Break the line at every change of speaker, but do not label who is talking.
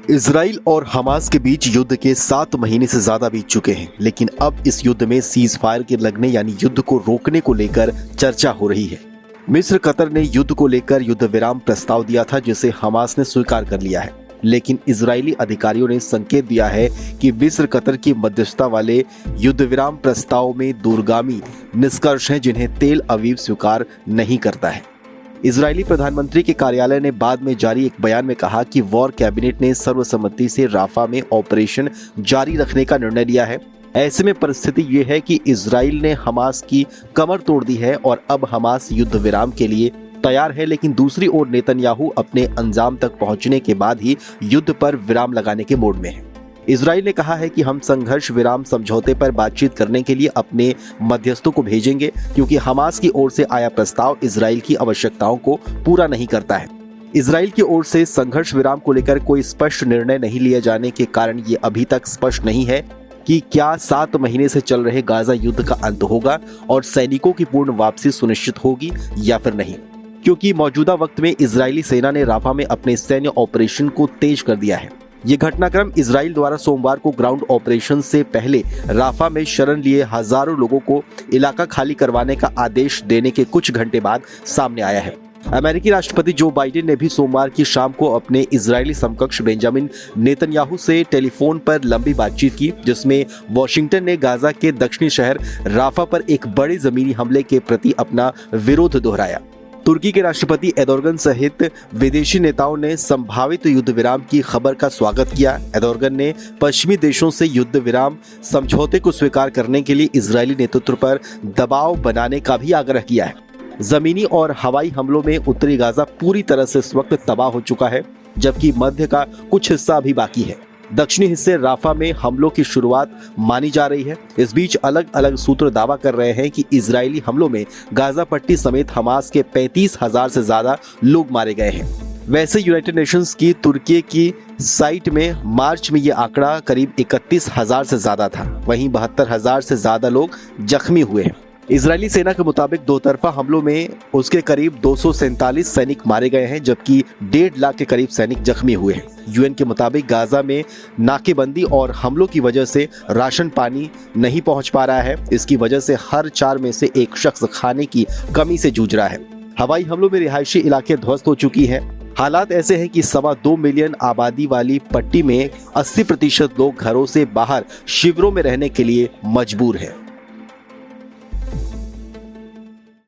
Israel और Hamas के बीच युद्ध के 7 महीने से ज्यादा बीत चुके हैं, लेकिन अब इस युद्ध में सीज फायर के लगने यानी युद्ध को रोकने को लेकर चर्चा हो रही है। मिस्र कतर ने युद्ध को लेकर युद्ध विराम प्रस्ताव दिया था, जिसे हमास ने स्वीकार कर लिया है, लेकिन इजरायली अधिकारियों ने संकेत दिया है कि मिस्र कतर की मध्यस्थता वाले युद्ध विराम प्रस्ताव में दूरगामी निष्कर्ष हैं, जिन्हें तेल अवीव स्वीकार नहीं करता है। इजरायली प्रधानमंत्री के कार्यालय ने बाद में जारी एक बयान में कहा कि वॉर कैबिनेट ने सर्वसम्मति से राफा में ऑपरेशन जारी रखने का निर्णय लिया है। ऐसे में परिस्थिति ये है कि इजराइल ने हमास की कमर तोड़ दी है और अब हमास युद्ध विराम के लिए तैयार है, लेकिन दूसरी ओर नेतन्याहू अपने अंजाम तक पहुंचने के बाद ही युद्ध पर विराम लगाने के मोड में है। इजराइल ने कहा है कि हम संघर्ष विराम समझौते पर बातचीत करने के लिए अपने मध्यस्थों को भेजेंगे, क्योंकि हमास की ओर से आया प्रस्ताव इजराइल की आवश्यकताओं को पूरा नहीं करता है। इजराइल की ओर से संघर्ष विराम को लेकर कोई स्पष्ट निर्णय नहीं लिया जाने के कारण ये अभी तक स्पष्ट नहीं है कि क्या 7 महीने से चल रहे गाजा युद्ध का अंत होगा और सैनिकों की पूर्ण वापसी सुनिश्चित होगी या फिर नहीं, क्योंकि मौजूदा वक्त में इजरायली सेना ने राफा में अपने सैन्य ऑपरेशन को तेज कर दिया है। ये घटनाक्रम इजराइल द्वारा सोमवार को ग्राउंड ऑपरेशन से पहले राफा में शरण लिए हजारों लोगों को इलाका खाली करवाने का आदेश देने के कुछ घंटे बाद सामने आया है। अमेरिकी राष्ट्रपति जो बाइडेन ने भी सोमवार की शाम को अपने इजरायली समकक्ष बेंजामिन नेतन्याहू से टेलीफोन पर लंबी बातचीत की, जिसमें वॉशिंगटन ने गाजा के दक्षिणी शहर राफा पर एक बड़े जमीनी हमले के प्रति अपना विरोध दोहराया। तुर्की के राष्ट्रपति एर्दोगन सहित विदेशी नेताओं ने संभावित युद्ध विराम की खबर का स्वागत किया। एर्दोगन ने पश्चिमी देशों से युद्ध विराम समझौते को स्वीकार करने के लिए इजरायली नेतृत्व पर दबाव बनाने का भी आग्रह किया है। जमीनी और हवाई हमलों में उत्तरी गाजा पूरी तरह से इस वक्त तबाह हो चुका है, जबकि मध्य का कुछ हिस्सा अभी बाकी है। दक्षिणी हिस्से राफा में हमलों की शुरुआत मानी जा रही है। इस बीच अलग अलग सूत्र दावा कर रहे हैं कि इजरायली हमलों में गाजा पट्टी समेत हमास के 35,000 से ज्यादा लोग मारे गए हैं। वैसे यूनाइटेड नेशंस की तुर्की की साइट में मार्च में ये आंकड़ा करीब 31,000 से ज्यादा था। वहीं 72,000 से ज्यादा लोग जख्मी हुए हैं। इजरायली सेना के मुताबिक दो तरफा हमलों में उसके करीब 247 सैनिक मारे गए हैं, जबकि 1.5 लाख के करीब सैनिक जख्मी हुए हैं। यूएन के मुताबिक गाजा में नाकेबंदी और हमलों की वजह से राशन पानी नहीं पहुंच पा रहा है। इसकी वजह से हर 4 में से एक शख्स खाने की कमी से जूझ रहा है। हवाई हमलों में रिहायशी इलाके ध्वस्त हो चुकी हैं। हालात ऐसे हैं कि 2.25 मिलियन आबादी वाली पट्टी में 80% लोग घरों से बाहर शिविरों में रहने के लिए मजबूर हैं।